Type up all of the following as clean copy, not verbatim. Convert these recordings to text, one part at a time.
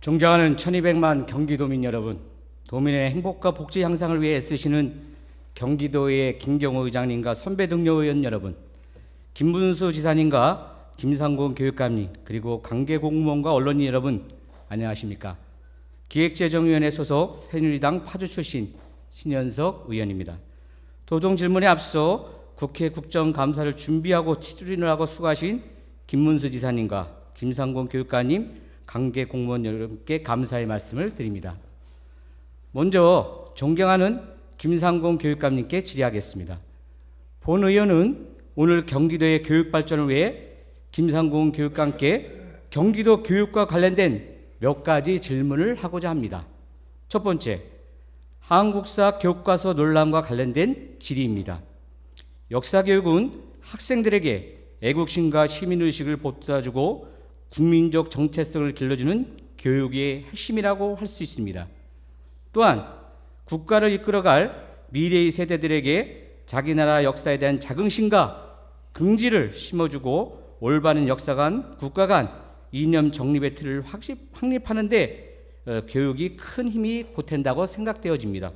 존경하는 1200만 경기도민 여러분, 도민의 행복과 복지 향상을 위해 애쓰시는 경기도의 김경호 의장님과 선배 동료 의원 여러분, 김문수 지사님과 김상곤 교육감님, 그리고 관계 공무원과 언론인 여러분, 안녕하십니까? 기획재정위원회 소속 새누리당 파주 출신 신현석 의원입니다. 도동 질문에 앞서 국회 국정감사를 준비하고 추진을 하고 수고하신 김문수 지사님과 김상곤 교육감님, 관계 공무원 여러분께 감사의 말씀을 드립니다. 먼저 존경하는 김상곤 교육감님께 질의하겠습니다. 본 의원은 오늘 경기도의 교육 발전을 위해 김상곤 교육감께 경기도 교육과 관련된 몇 가지 질문을 하고자 합니다. 첫 번째, 한국사 교과서 논란과 관련된 질의입니다. 역사교육은 학생들에게 애국심과 시민의식을 보듬어주고 국민적 정체성을 길러주는 교육의 핵심이라고 할 수 있습니다. 또한 국가를 이끌어갈 미래의 세대들에게 자기 나라 역사에 대한 자긍심과 긍지를 심어주고 올바른 역사 간, 국가 간 이념 정립의 틀을 확립하는 데 교육이 큰 힘이 보탠다고 생각되어집니다.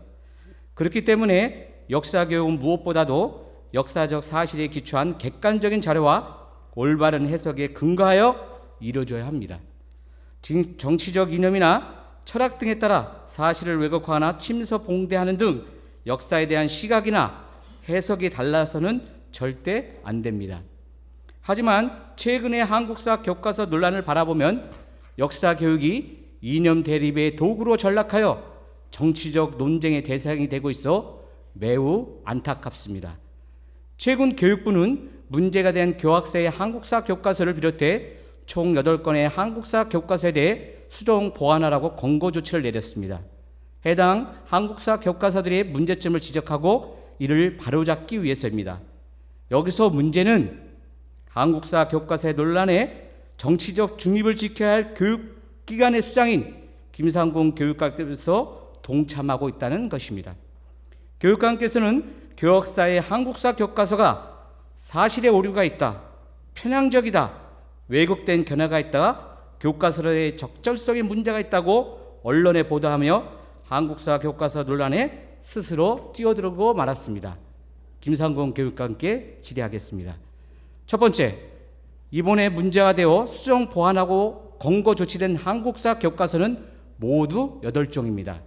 그렇기 때문에 역사교육은 무엇보다도 역사적 사실에 기초한 객관적인 자료와 올바른 해석에 근거하여 이루어져야 합니다. 정치적 이념이나 철학 등에 따라 사실을 왜곡하거나 침소봉대하는 등 역사에 대한 시각이나 해석이 달라서는 절대 안 됩니다. 하지만 최근의 한국사 교과서 논란을 바라보면 역사 교육이 이념 대립의 도구로 전락하여 정치적 논쟁의 대상이 되고 있어 매우 안타깝습니다. 최근 교육부는 문제가 된 교학사의 한국사 교과서를 비롯해 총 8건의 한국사 교과서에 대해 수정 보완하라고 권고 조치를 내렸습니다. 해당 한국사 교과서들의 문제점을 지적하고 이를 바로잡기 위해서입니다. 여기서 문제는 한국사 교과서의 논란에 정치적 중립을 지켜야 할 교육기관의 수장인 김상곤 교육감께서 동참하고 있다는 것입니다. 교육감께서는 교역사의 한국사 교과서가 사실의 오류가 있다, 편향적이다, 왜곡된 견해가 있다, 교과서의 적절성에 문제가 있다고 언론에 보도하며 한국사 교과서 논란에 스스로 뛰어들고 말았습니다. 김상곤 교육감께 질의하겠습니다. 첫 번째, 이번에 문제가 되어 수정 보완하고 권고 조치된 한국사 교과서는 모두 8종입니다.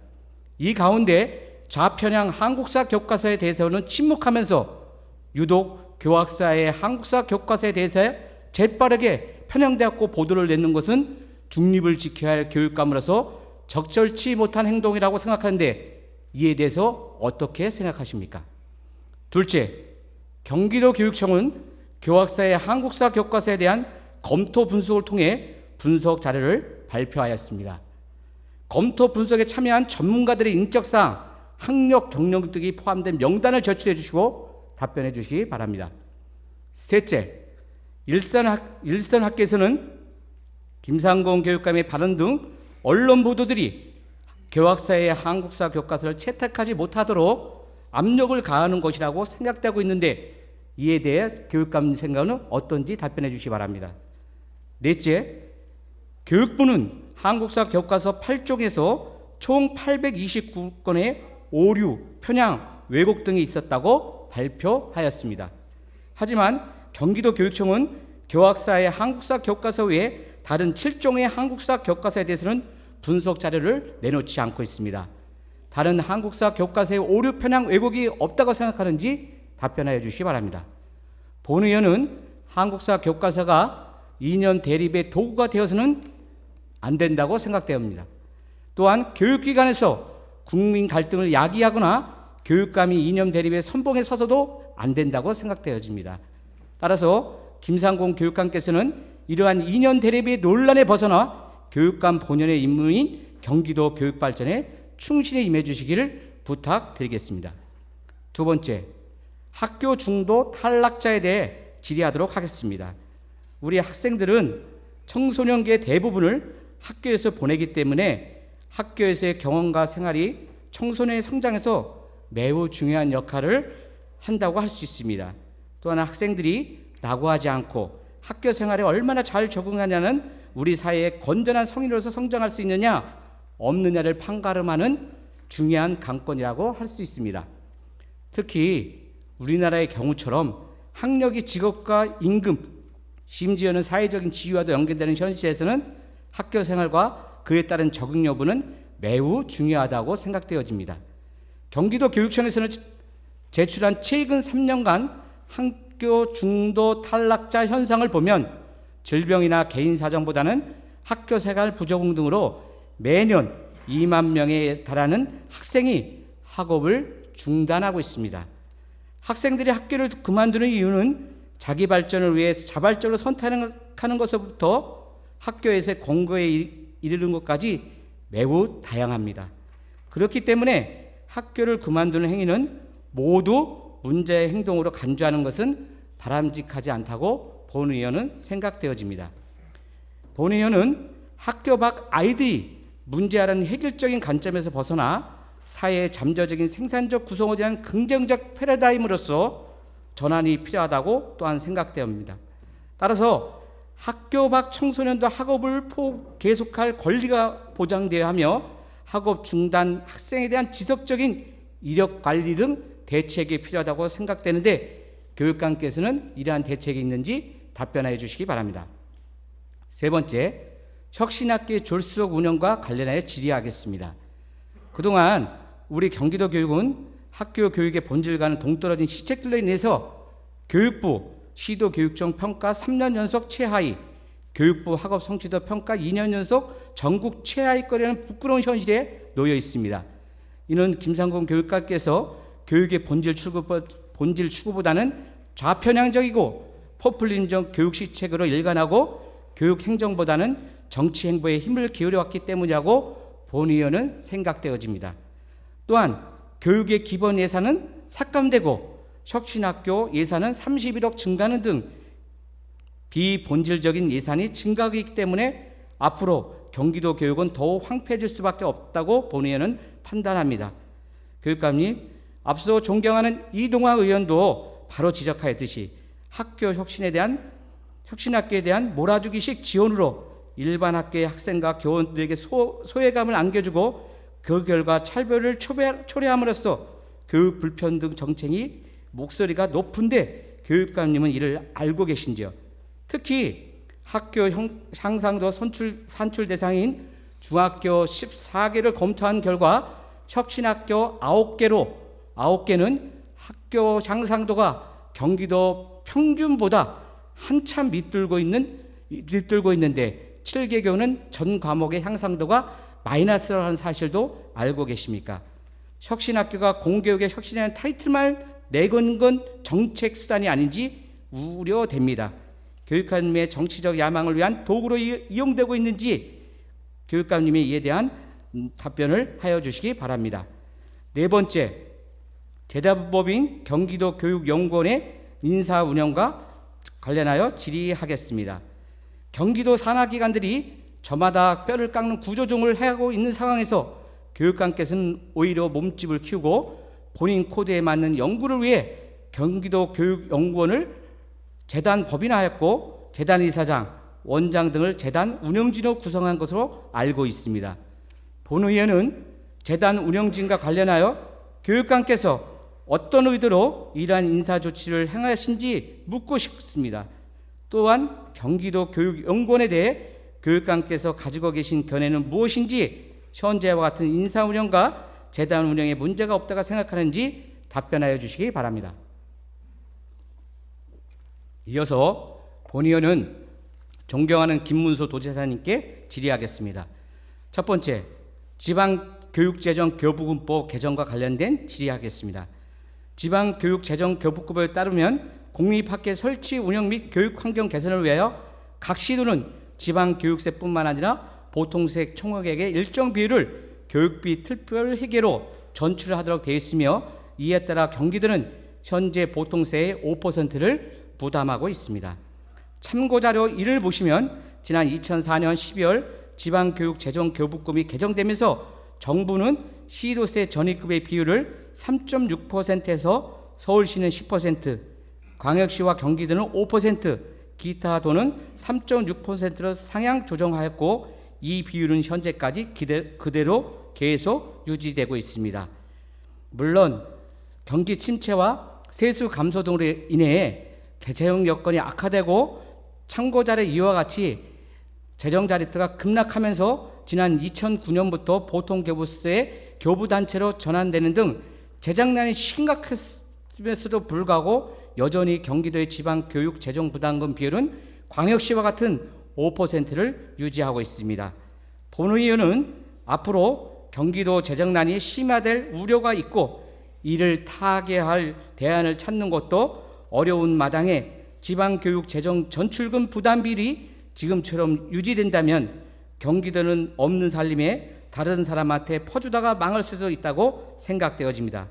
이 가운데 좌편향 한국사 교과서에 대해서는 침묵하면서 유독 교학사의 한국사 교과서에 대해서 재빠르게 편향되었고 보도를 내는 것은 중립을 지켜야 할 교육감으로서 적절치 못한 행동이라고 생각하는데 이에 대해서 어떻게 생각하십니까? 둘째, 경기도 교육청은 교학사의 한국사 교과서에 대한 검토 분석을 통해 분석 자료를 발표하였습니다. 검토 분석에 참여한 전문가들의 인적사항, 학력, 경력 등이 포함된 명단을 제출해 주시고 답변해 주시기 바랍니다. 셋째, 일선학계에서는 김상곤 교육감의 발언 등 언론 보도들이 교학사의 한국사 교과서를 채택하지 못하도록 압력을 가하는 것이라고 생각되고 있는데 이에 대해 교육감 생각은 어떤지 답변해 주시기 바랍니다. 넷째, 교육부는 한국사 교과서 8종에서 총 829건의 오류, 편향, 왜곡 등이 있었다고 발표하였습니다. 하지만 경기도 교육청은 교학사의 한국사 교과서 외에 다른 7종의 한국사 교과서에 대해서는 분석 자료를 내놓지 않고 있습니다. 다른 한국사 교과서의 오류, 편향, 왜곡이 없다고 생각하는지 답변하여 주시기 바랍니다. 본 의원은 한국사 교과서가 이념 대립의 도구가 되어서는 안 된다고 생각됩니다. 또한 교육기관에서 국민 갈등을 야기하거나 교육감이 이념 대립의 선봉에 서서도 안 된다고 생각되어집니다. 따라서 김상곤 교육감께서는 이러한 이념 대립의 논란에 벗어나 교육감 본연의 임무인 경기도 교육 발전에 충실히 임해 주시기를 부탁드리겠습니다. 두 번째, 학교 중도 탈락자에 대해 질의하도록 하겠습니다. 우리 학생들은 청소년기의 대부분을 학교에서 보내기 때문에 학교에서의 경험과 생활이 청소년의 성장에서 매우 중요한 역할을 한다고 할 수 있습니다. 또한 학생들이 낙오하지 않고 학교 생활에 얼마나 잘 적응하냐는 우리 사회의 건전한 성인으로서 성장할 수 있느냐 없느냐를 판가름하는 중요한 관건이라고 할 수 있습니다. 특히 우리나라의 경우처럼 학력이 직업과 임금, 심지어는 사회적인 지위와도 연결되는 현실에서는 학교 생활과 그에 따른 적응 여부는 매우 중요하다고 생각되어집니다. 경기도 교육청에서는 제출한 최근 3년간 학교 중도 탈락자 현상을 보면 질병이나 개인 사정보다는 학교 생활 부적응 등으로 매년 2만 명에 달하는 학생이 학업을 중단하고 있습니다. 학생들이 학교를 그만두는 이유는 자기 발전을 위해 자발적으로 선택하는 것부터 학교에서의 권고에 이르는 것까지 매우 다양합니다. 그렇기 때문에 학교를 그만두는 행위는 모두 문제의 행동으로 간주하는 것은 바람직하지 않다고 본 의원은 생각되어집니다. 본 의원은 학교 밖 아이들이 문제라는 획일적인 관점에서 벗어나 사회의 잠재적인 생산적 구성에 대한 긍정적 패러다임으로서 전환이 필요하다고 또한 생각됩니다. 따라서 학교 밖 청소년도 학업을 계속할 권리가 보장되어야 하며 학업 중단 학생에 대한 지속적인 이력 관리 등 대책이 필요하다고 생각되는데 교육감께서는 이러한 대책이 있는지 답변해 주시기 바랍니다. 세 번째, 혁신학교의 졸속 운영과 관련하여 질의하겠습니다. 그동안 우리 경기도 교육은 학교 교육의 본질과는 동떨어진 시책들로 인해서 교육부 시도교육청 평가 3년 연속 최하위, 교육부 학업 성취도 평가 2년 연속 전국 최하위권이라는 부끄러운 현실에 놓여 있습니다. 이는 김상곤 교육감께서 교육의 본질 추구보다는 좌편향적이고 포퓰리즘적 교육 시책으로 일관하고 교육 행정보다는 정치 행보에 힘을 기울여왔기 때문이라고 본 의원은 생각되어집니다. 또한 교육의 기본 예산은 삭감되고 혁신학교 예산은 31억 증가하는 등 비본질적인 예산이 증가하기 때문에 앞으로 경기도 교육은 더욱 황폐해질 수밖에 없다고 본 의원은 판단합니다. 교육감님, 앞서 존경하는 이동화 의원도 바로 지적하였듯이 혁신학교에 대한 몰아주기식 지원으로 일반 학교의 학생과 교원들에게 소외감을 안겨주고 그 결과 차별을 초래함으로써 교육 불평등 정책이 목소리가 높은데 교육감님은 이를 알고 계신지요? 특히 학교 향상도 산출 대상인 중학교 14개를 검토한 결과 혁신학교 9개는 학교 향상도가 경기도 평균보다 한참 밑들고 있는데 7개교는 전 과목의 향상도가 마이너스라는 사실도 알고 계십니까? 혁신학교가 공교육의 혁신이라는 타이틀만 내건 건 정책 수단이 아닌지 우려됩니다. 교육감님의 정치적 야망을 위한 도구로 이용되고 있는지 교육감님이 이에 대한 답변을 하여 주시기 바랍니다. 네 번째, 재단법인 경기도 교육연구원의 인사 운영과 관련하여 질의하겠습니다. 경기도 산하기관들이 저마다 뼈를 깎는 구조조정을 하고 있는 상황에서 교육감께서는 오히려 몸집을 키우고 본인 코드에 맞는 연구를 위해 경기도 교육연구원을 재단 법인화했고 재단 이사장, 원장 등을 재단 운영진으로 구성한 것으로 알고 있습니다. 본 의원은 재단 운영진과 관련하여 교육감께서 어떤 의도로 이러한 인사 조치를 행하신지 묻고 싶습니다. 또한 경기도 교육연구원에 대해 교육감께서 가지고 계신 견해는 무엇인지 현재와 같은 인사 운영과 재단 운영에 문제가 없다고 생각하는지 답변하여 주시기 바랍니다. 이어서 본 의원은 존경하는 김문수 도지사님께 질의하겠습니다. 첫 번째, 지방교육재정교부금법 개정과 관련된 질의하겠습니다. 지방교육재정교부금법에 따르면 공립학교 설치 운영 및 교육환경 개선을 위하여 각 시도는 지방교육세뿐만 아니라 보통세 총액의 일정 비율을 교육비 특별 회계로 전출하도록 되어 있으며 이에 따라 경기도는 현재 보통세의 5%를 부담하고 있습니다. 참고자료 1을 보시면 지난 2004년 12월 지방교육재정교부금이 개정되면서 정부는 시도세 전입금의 비율을 3.6%에서 서울시는 10%, 광역시와 경기도는 5%, 기타 도는 3.6%로 상향 조정하였고 이 비율은 현재까지 그대로 계속 유지되고 있습니다. 물론 경기 침체와 세수 감소 등으로 인해 재정 여건이 악화되고 참고자료 이와 같이 재정 자립도가 급락하면서 지난 2009년부터 보통교부세 교부단체로 전환되는 등 재정난이 심각했음에도 불구하고 여전히 경기도의 지방교육 재정부담금 비율은 광역시와 같은 5%를 유지하고 있습니다. 본의원은 앞으로 경기도 재정난이 심화될 우려가 있고 이를 타개할 대안을 찾는 것도 어려운 마당에 지방교육 재정 전출금 부담 비율이 지금처럼 유지된다면 경기도는 없는 살림에 다른 사람한테 퍼주다가 망할 수도 있다고 생각되어집니다.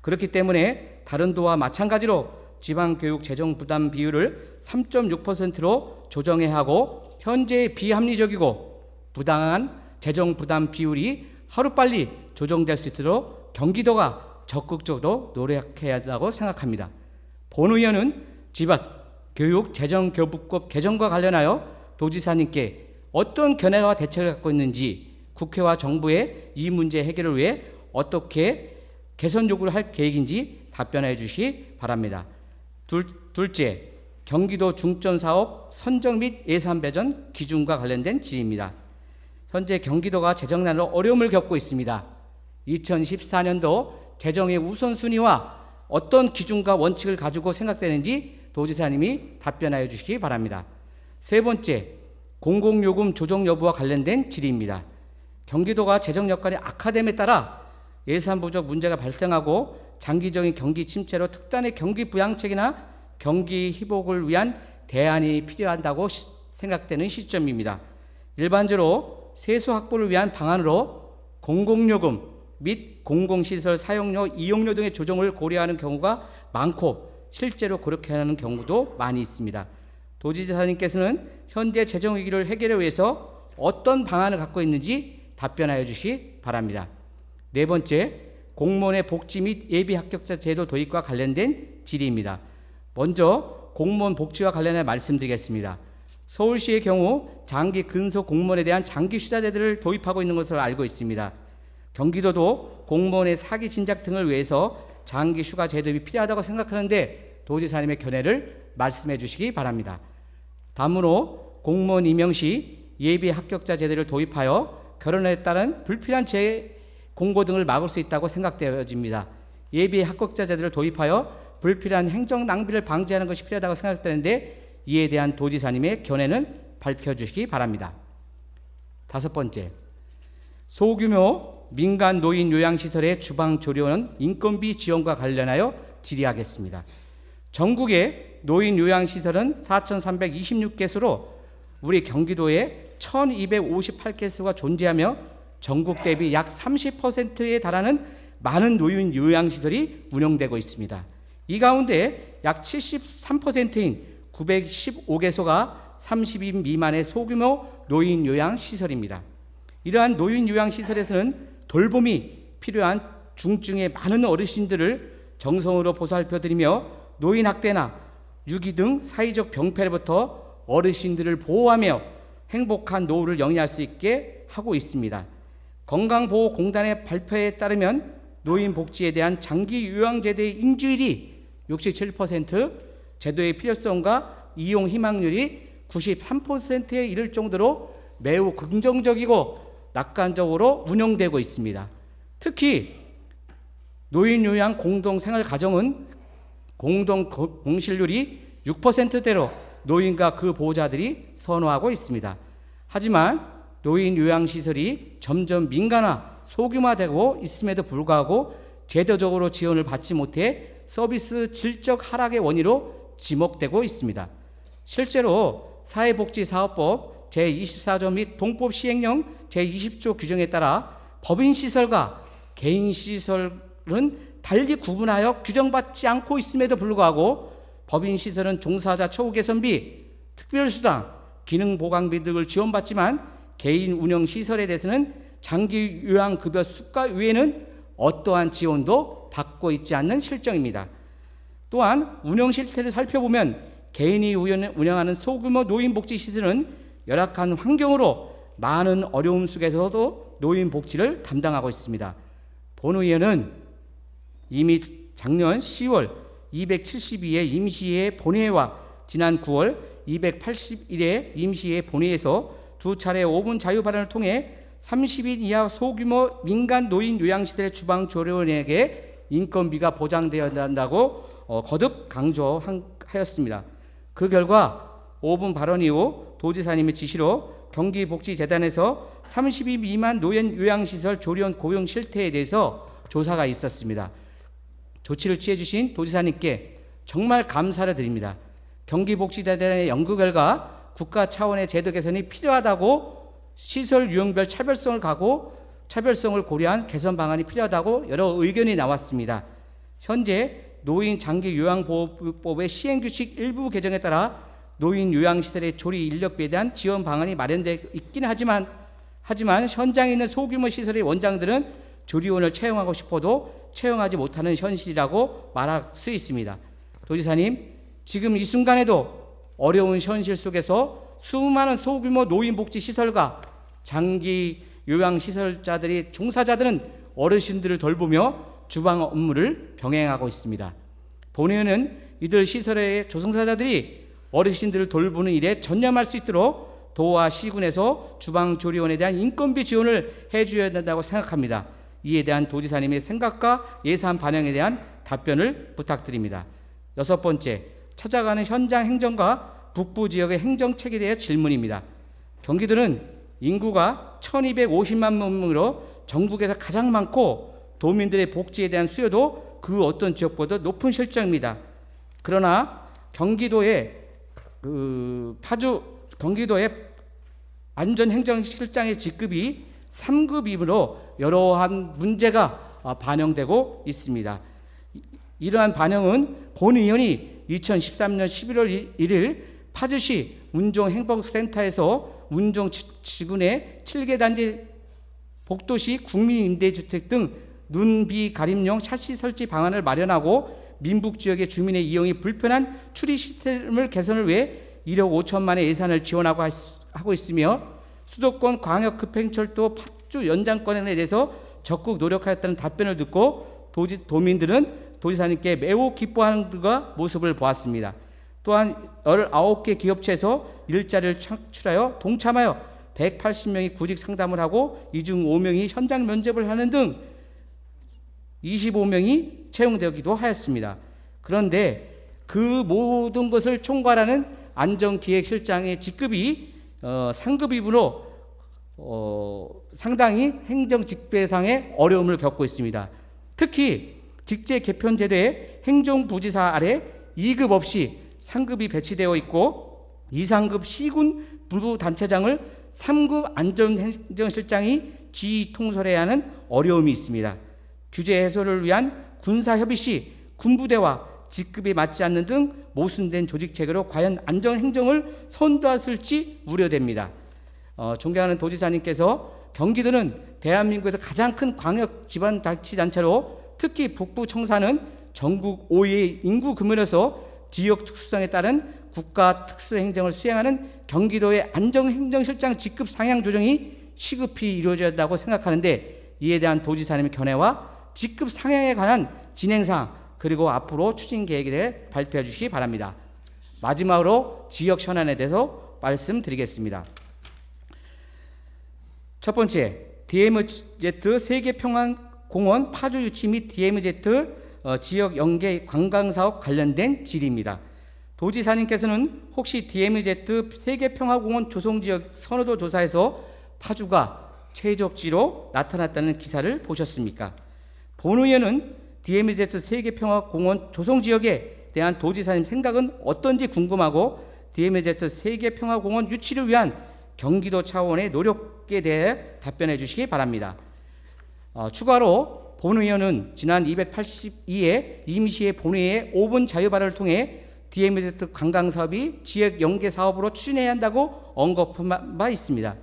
그렇기 때문에 다른 도와 마찬가지로 지방교육 재정 부담 비율을 3.6%로 조정해야 하고 현재의 비합리적이고 부당한 재정 부담 비율이 하루빨리 조정될 수 있도록 경기도가 적극적으로 노력해야 한다고 생각합니다. 본 의원은 지방교육재정교부법 개정과 관련하여 도지사님께 어떤 견해와 대책을 갖고 있는지 국회와 정부의 이 문제 해결을 위해 어떻게 개선 요구를 할 계획인지 답변해 주시기 바랍니다. 둘째, 경기도 중점사업 선정 및 예산 배정 기준과 관련된 질의입니다. 현재 경기도가 재정난으로 어려움을 겪고 있습니다. 2014년도 재정의 우선순위와 어떤 기준과 원칙을 가지고 생각되는지 도지사님이 답변하여 주시기 바랍니다. 세 번째, 공공요금 조정 여부와 관련된 질의입니다. 경기도가 재정 여건이 악화됨에 따라 예산 부족 문제가 발생하고 장기적인 경기 침체로 특단의 경기 부양책이나 경기 회복을 위한 대안이 필요하다고 생각되는 시점입니다. 일반적으로 세수 확보를 위한 방안으로 공공요금 및 공공시설 사용료, 이용료 등의 조정을 고려하는 경우가 많고 실제로 그렇게 하는 경우도 많이 있습니다. 도지사님께서는 현재 재정 위기를 해결하기 위해서 어떤 방안을 갖고 있는지 답변하여 주시기 바랍니다. 네 번째, 공무원의 복지 및 예비 합격자 제도 도입과 관련된 질의입니다. 먼저 공무원 복지와 관련해 말씀드리겠습니다. 서울시의 경우 장기 근속 공무원에 대한 장기 휴자제도를 도입하고 있는 것으로 알고 있습니다. 경기도도 공무원의 사기 진작 등을 위해서 장기 휴가 제도가 필요하다고 생각하는데 도지사님의 견해를 말씀해 주시기 바랍니다. 다음으로 공무원 임용 시 예비 합격자 제도를 도입하여 결혼에 따른 불필요한 재공고 등을 막을 수 있다고 생각되어집니다. 예비 합격자 제도를 도입하여 불필요한 행정 낭비를 방지하는 것이 필요하다고 생각되는데 이에 대한 도지사님의 견해는 밝혀주시기 바랍니다. 다섯 번째, 소규모 민간 노인 요양시설의 주방 조리원 인건비 지원과 관련하여 질의하겠습니다. 전국의 노인 요양시설은 4,326개소로 우리 경기도에 1,258개소가 존재하며 전국 대비 약 30%에 달하는 많은 노인 요양시설이 운영되고 있습니다. 이 가운데 약 73%인 915개소가 30인 미만의 소규모 노인 요양시설입니다. 이러한 노인 요양시설에서는 돌봄이 필요한 중증의 많은 어르신들을 정성으로 보살펴드리며 노인 학대나 유기 등 사회적 병폐로부터 어르신들을 보호하며 행복한 노후를 영위할 수 있게 하고 있습니다. 건강보호공단의 발표에 따르면 노인 복지에 대한 장기 요양제도의 인지율이 67%, 제도의 필요성과 이용 희망률이 93%에 이를 정도로 매우 긍정적이고 낙관적으로 운영되고 있습니다. 특히 노인 요양 공동생활가정은 공동 공실률이 6%대로 노인과 그 보호자들이 선호하고 있습니다. 하지만 노인 요양시설이 점점 민간화, 소규모화되고 있음에도 불구하고 제도적으로 지원을 받지 못해 서비스 질적 하락의 원인으로 지목되고 있습니다. 실제로 사회복지사업법 제24조 및 동법 시행령 제20조 규정에 따라 법인시설과 개인시설은 달리 구분하여 규정받지 않고 있음에도 불구하고 법인시설은 종사자 처우 개선비, 특별수당, 기능보강비 등을 지원받지만 개인 운영시설에 대해서는 장기 요양급여 수가 외에는 어떠한 지원도 받고 있지 않는 실정입니다. 또한 운영 실태를 살펴보면 개인이 운영하는 소규모 노인복지시설은 열악한 환경으로 많은 어려움 속에서도 노인복지를 담당하고 있습니다. 본 의원은 이미 작년 10월 272회 임시회 본회의와 지난 9월 281회 임시회 본회의에서 두 차례 5분 자유 발언을 통해 30인 이하 소규모 민간 노인 요양시설의 주방 조리원에게 인건비가 보장되어야 한다고 거듭 강조하였습니다. 그 결과 5분 발언 이후 도지사님의 지시로 경기복지재단에서 30인 미만 노인 요양시설 조리원 고용 실태에 대해서 조사가 있었습니다. 조치를 취해 주신 도지사님께 정말 감사를 드립니다. 경기복지재단의 연구 결과 국가 차원의 제도 개선이 필요하다고 시설 유형별 차별성을 고려한 개선 방안이 필요하다고 여러 의견이 나왔습니다. 현재 노인 장기 요양보호법의 시행규칙 일부 개정에 따라 노인 요양시설의 조리 인력비에 대한 지원 방안이 마련되어 있긴 하지만 현장에 있는 소규모 시설의 원장들은 조리원을 채용하고 싶어도 채용하지 못하는 현실이라고 말할 수 있습니다. 도지사님, 지금 이 순간에도 어려운 현실 속에서 수많은 소규모 노인복지시설과 장기 요양시설자들이 종사자들은 어르신들을 돌보며 주방 업무를 병행하고 있습니다. 본의원은 이들 시설의 조성사자들이 어르신들을 돌보는 일에 전념할 수 있도록 도와 시군에서 주방 조리원에 대한 인건비 지원을 해줘야 된다고 생각합니다. 이에 대한 도지사님의 생각과 예산 반영에 대한 답변을 부탁드립니다. 6번째, 찾아가는 현장 행정과 북부 지역의 행정책에 대해 질문입니다. 경기도는 인구가 1250만 명으로 전국에서 가장 많고 도민들의 복지에 대한 수요도 그 어떤 지역보다 높은 실정입니다. 그러나 경기도의 안전행정실장의 직급이 3급이므로 여러한 문제가 반영되고 있습니다. 이러한 반영은 본 의원이 2013년 11월 1일 파주시 운종행복센터에서 운종지구내 7개 단지 복도시 국민임대주택 등 눈비 가림용 샤시 설치 방안을 마련하고 민북지역의 주민의 이용이 불편한 추리 시스템을 개선을 위해 1억 5천만의 예산을 지원하고 하고 있으며 수도권 광역급행철도 파주 연장권에 대해서 적극 노력하였다는 답변을 듣고 도민들은 도지사님께 매우 기뻐하는 모습을 보았습니다. 또한 19개 기업체에서 일자리를 창출하여 동참하여 180명이 구직 상담을 하고 이 중 5명이 현장 면접을 하는 등 25명이 채용되기도 하였습니다. 그런데 그 모든 것을 총괄하는 안전기획실장의 직급이 상급이므로 상당히 행정직배상의 어려움을 겪고 있습니다. 특히 직제 개편제도의 행정부지사 아래 2급 없이 상급이 배치되어 있고 2상급 시군 부단체장을 3급 안전행정실장이 지휘 통솔해야 하는 어려움이 있습니다. 규제 해소를 위한 군사협의 시 군부대와 직급이 맞지 않는 등 모순된 조직체계로 과연 안전행정을 선도했을지 우려됩니다. 존경하는 도지사님께서 경기도는 대한민국에서 가장 큰 광역 지방자치단체로 특히 북부 청사는 전국 5위의 인구 규모로서 지역 특수성에 따른 국가 특수행정을 수행하는 경기도의 안전행정실장 직급 상향 조정이 시급히 이루어져야 한다고 생각하는데 이에 대한 도지사님의 견해와 직급 상향에 관한 진행사항 그리고 앞으로 추진 계획에 대해 발표해 주시기 바랍니다. 마지막으로 지역 현안에 대해서 말씀드리겠습니다. 첫 번째, DMZ 세계평화공원 파주 유치 및 DMZ 지역 연계 관광사업 관련된 질의입니다. 도지사님께서는 혹시 DMZ 세계평화공원 조성지역 선호도 조사에서 파주가 최적지로 나타났다는 기사를 보셨습니까? 본 의원은 DMZ 세계평화공원 조성지역에 대한 도지사님 생각은 어떤지 궁금하고 DMZ 세계평화공원 유치를 위한 경기도 차원의 노력에 대해 답변해 주시기 바랍니다. 추가로 본 의원은 지난 282회 임시회 본회의의 5분 자유 발언을 통해 DMZ 관광사업이 지역 연계 사업으로 추진해야 한다고 언급한 바 있습니다.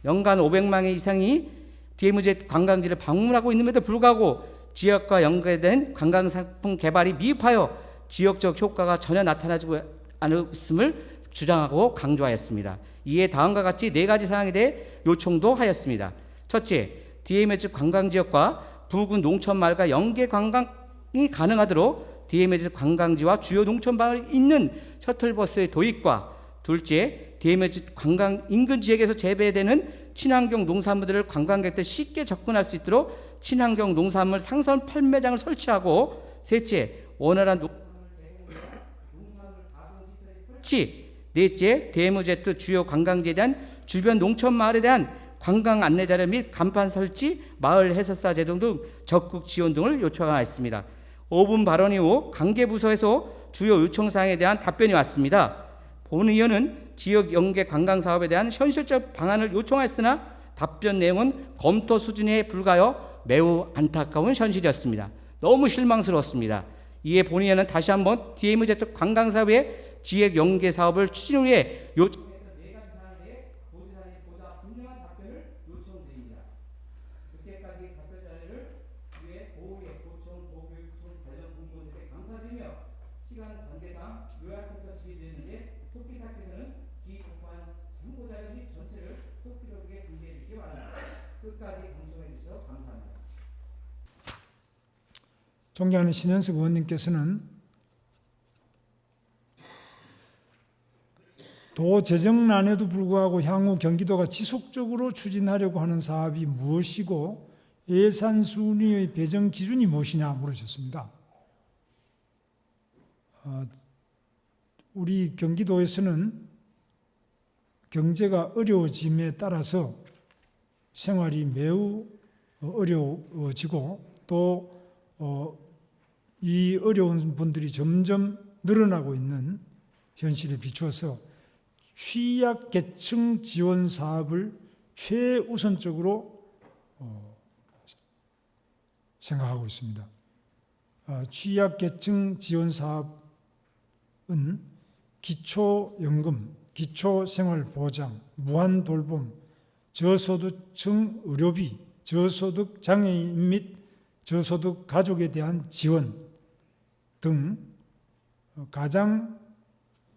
연간 500만 이상이 DMZ 관광지를 방문하고 있음에도 불구하고 지역과 연계된 관광상품 개발이 미흡하여 지역적 효과가 전혀 나타나지 않았음을 주장하고 강조하였습니다. 이에 다음과 같이 4가지 사항에 대해 요청도 하였습니다. 첫째, DMZ 관광지역과 부근 농촌마을과 연계 관광이 가능하도록 DMZ 관광지와 주요 농촌마을이 있는 셔틀버스의 도입과, 둘째, DMZ 관광 인근 지역에서 재배되는 친환경 농산물들을 관광객들 쉽게 접근할 수 있도록 친환경 농산물 상선 판매장을 설치하고, 셋째, 원활한 농산물 가공시설의 설치, 넷째, DMZ 주요 관광지에 대한 주변 농촌마을에 대한 관광 안내자료 및 간판 설치, 마을 해설사 제도 등 적극 지원 등을 요청하였습니다. 5분 발언 이후 관계부서에서 주요 요청사항에 대한 답변이 왔습니다. 본 의원은 지역 연계 관광 사업에 대한 현실적 방안을 요청하였으나 답변 내용은 검토 수준에 불과하여 매우 안타까운 현실이었습니다. 너무 실망스러웠습니다. 이에 본 의원은 다시 한번 DMZ 관광 사업의 지역 연계 사업을 추진 후에 요청했던 4가지 사항에 대해 도지사님 보다 분명한 답변을 요청드립니다. 그때까지 답변 자료를 위해 보호의 도청, 보호교육청 관련 공무원들에게 감사드리며, 시간 관계상 요약해서 질의되는데 토끼사께서는 기록한 참고 자료 및 전체를 토끼적에 공개해 주시기 바랍니다. 끝까지 경청해 주셔서 감사합니다. 존경하는 신현석 의원님께서는 도 재정난에도 불구하고 향후 경기도가 지속적으로 추진하려고 하는 사업이 무엇이고 예산 순위의 배정 기준이 무엇이냐 물으셨습니다. 우리 경기도에서는 경제가 어려워짐에 따라서 생활이 매우 어려워지고 또 이 어려운 분들이 점점 늘어나고 있는 현실에 비추어서 취약계층 지원 사업을 최우선적으로 생각하고 있습니다. 취약계층 지원 사업은 기초연금, 기초생활보장, 무한돌봄, 저소득층 의료비, 저소득 장애인 및 저소득 가족에 대한 지원 등 가장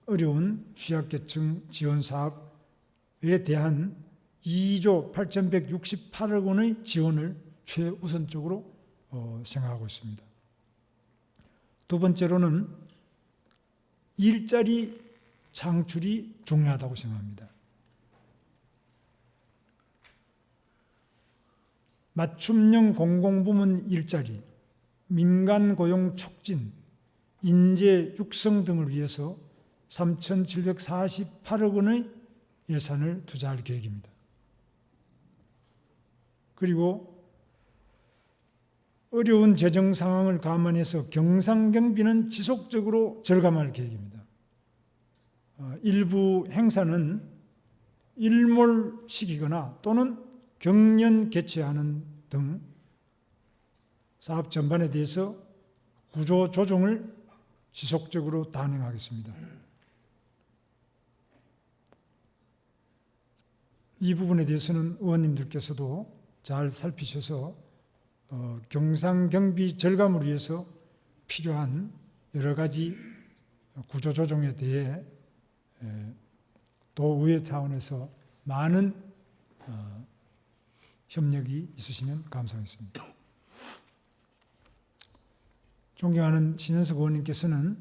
어려운 취약계층 지원 사업에 대한 2조 8,168억 원의 지원을 최우선적으로 생각하고 있습니다. 두 번째로는 일자리 창출이 중요하다고 생각합니다. 맞춤형 공공부문 일자리, 민간 고용 촉진, 인재 육성 등을 위해서 3,748억 원의 예산을 투자할 계획입니다. 그리고 어려운 재정 상황을 감안해서 경상경비는 지속적으로 절감할 계획입니다. 일부 행사는 일몰시키거나 또는 경연 개최하는 등 사업 전반에 대해서 구조 조정을 지속적으로 단행하겠습니다. 이 부분에 대해서는 의원님들께서도 잘 살피셔서 경상경비 절감을 위해서 필요한 여러 가지 구조 조정에 대해 도의회 차원에서 많은 협력이 있으시면 감사하겠습니다. 존경하는 신현석 의원님께서는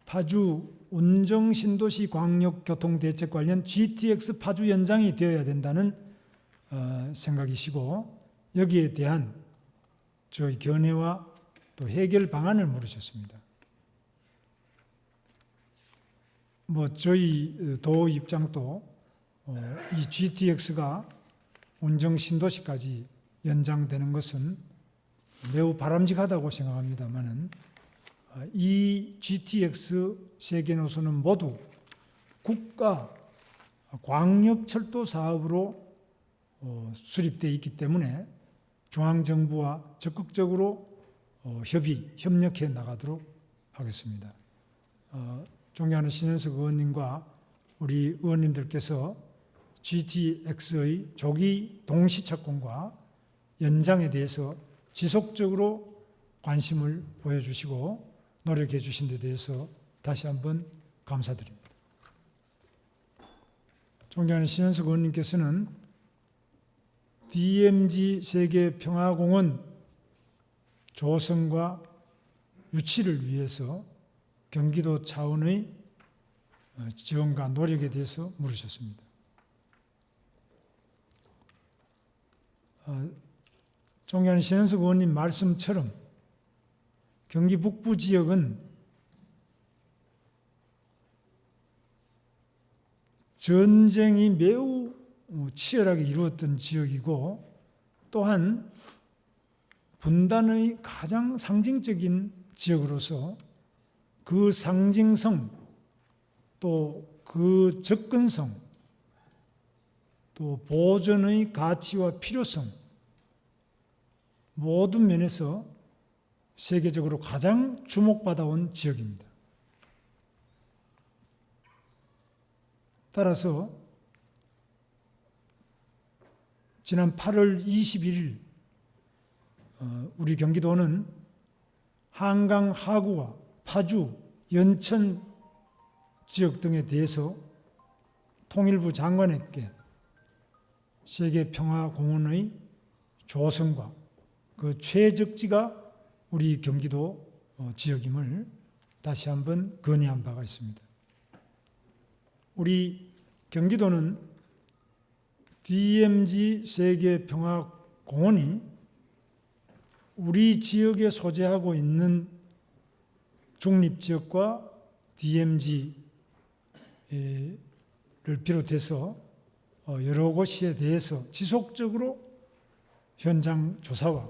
파주 운정신도시 광역교통대책 관련 GTX 파주 연장이 되어야 된다는 생각이시고 여기에 대한 저희 견해와 또 해결 방안을 물으셨습니다. 저희 도 입장도 이 GTX가 운정신도시까지 연장되는 것은 매우 바람직하다고 생각합니다만은 이 GTX 세 개 노선은 모두 국가 광역철도 사업으로 수립되어 있기 때문에 중앙정부와 적극적으로 협력해 나가도록 하겠습니다. 존경하는 신현석 의원님과 우리 의원님들께서 GTX의 조기 동시 착공과 연장에 대해서 지속적으로 관심을 보여주시고 노력해 주신 데 대해서 다시 한번 감사드립니다. 존경하는 신현석 의원님께서는 DMZ 세계평화공원 조성과 유치를 위해서 경기도 차원의 지원과 노력에 대해서 물으셨습니다. 존경하는 신현석 의원님 말씀처럼 경기 북부 지역은 전쟁이 매우 치열하게 이루어졌던 지역이고 또한 분단의 가장 상징적인 지역으로서 그 상징성 또 그 접근성 또 보존의 가치와 필요성 모든 면에서 세계적으로 가장 주목받아온 지역입니다. 따라서 지난 8월 21일 우리 경기도는 한강 하구와 파주, 연천 지역 등에 대해서 통일부 장관에게 세계평화공원의 조성과 그 최적지가 우리 경기도 지역임을 다시 한번 건의한 바가 있습니다. 우리 경기도는 DMZ 세계평화공원이 우리 지역에 소재하고 있는 중립지역과 DMZ를 비롯해서 여러 곳에 대해서 지속적으로 현장 조사와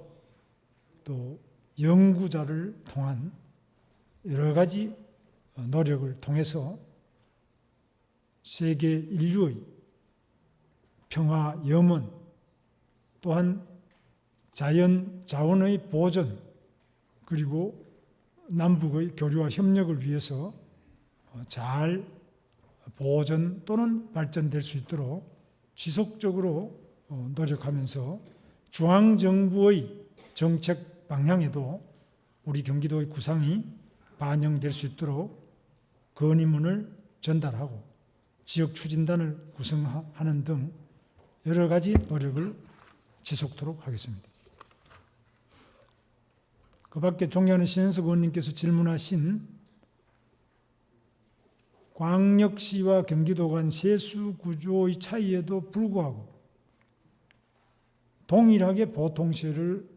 또 연구자를 통한 여러 가지 노력을 통해서 세계 인류의 평화 염원 또한 자연 자원의 보존 그리고 남북의 교류와 협력을 위해서 잘 보존 또는 발전될 수 있도록 지속적으로 노력하면서 중앙정부의 정책 방향에도 우리 경기도의 구상이 반영될 수 있도록 건의문을 전달하고 지역 추진단을 구성하는 등 여러 가지 노력을 지속토록 하겠습니다. 그 밖에 존경하는 신현석 의원님께서 질문하신 광역시와 경기도 간 세수 구조의 차이에도 불구하고 동일하게 보통세를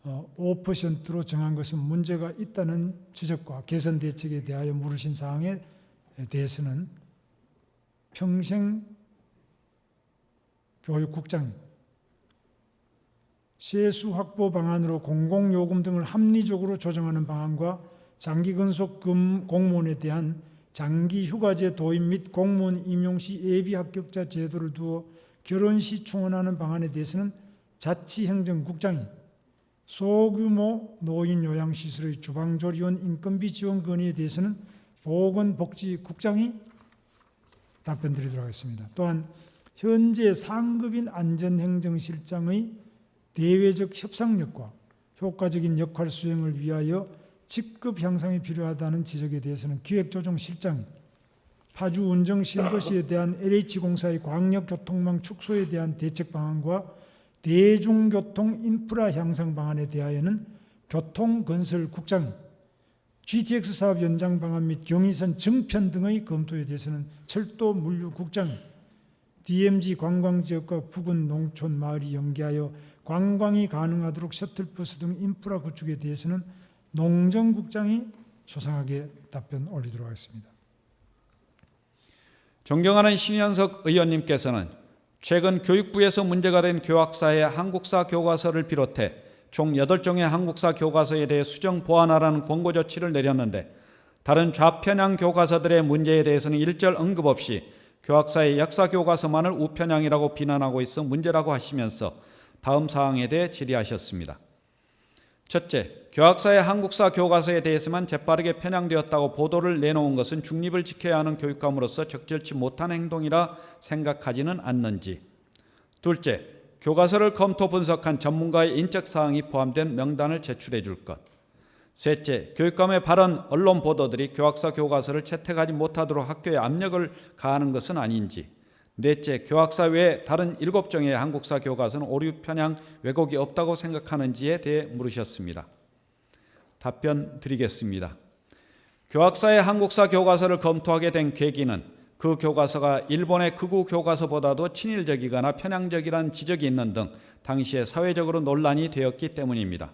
5%로 정한 것은 문제가 있다는 지적과 개선 대책에 대하여 물으신 사항에 대해서는 평생교육국장 세수 확보 방안으로 공공요금 등을 합리적으로 조정하는 방안과 장기 근속 공무원에 대한 장기 휴가제 도입 및 공무원 임용 시 예비 합격자 제도를 두어 결혼 시 충원하는 방안에 대해서는 자치행정국장이 소규모 노인 요양시설의 주방조리원 인건비 지원 건의에 대해서는 보건복지국장이 답변드리도록 하겠습니다. 또한 현재 상급인 안전행정실장의 대외적 협상력과 효과적인 역할 수행을 위하여 직급 향상이 필요하다는 지적에 대해서는 기획조정실장이 파주 운정 신도시에 대한 LH공사의 광역교통망 축소에 대한 대책 방안과 대중교통 인프라 향상 방안에 대하여는 교통건설국장이 GTX 사업 연장 방안 및 경의선 정편 등의 검토에 대해서는 철도물류국장이 DMZ 관광지역과 부근 농촌 마을이 연계하여 관광이 가능하도록 셔틀버스 등 인프라 구축에 대해서는 농정국장이 소상하게 답변 올리도록 하겠습니다. 존경하는 신현석 의원님께서는 최근 교육부에서 문제가 된 교학사의 한국사 교과서를 비롯해 총 8종의 한국사 교과서에 대해 수정 보완하라는 권고 조치를 내렸는데 다른 좌편향 교과서들의 문제에 대해서는 일절 언급 없이 교학사의 역사 교과서만을 우편향이라고 비난하고 있어 문제라고 하시면서 다음 사항에 대해 질의하셨습니다. 첫째, 교학사의 한국사 교과서에 대해서만 재빠르게 편향되었다고 보도를 내놓은 것은 중립을 지켜야 하는 교육감으로서 적절치 못한 행동이라 생각하지는 않는지. 둘째, 교과서를 검토 분석한 전문가의 인적 사항이 포함된 명단을 제출해 줄 것. 셋째, 교육감의 발언, 언론 보도들이 교학사 교과서를 채택하지 못하도록 학교에 압력을 가하는 것은 아닌지. 넷째, 교학사 외에 다른 7종의 한국사 교과서는 오류 편향 왜곡이 없다고 생각하는지에 대해 물으셨습니다. 답변 드리겠습니다. 교학사의 한국사 교과서를 검토하게 된 계기는 그 교과서가 일본의 극우 교과서보다도 친일적이거나 편향적이라는 지적이 있는 등 당시에 사회적으로 논란이 되었기 때문입니다.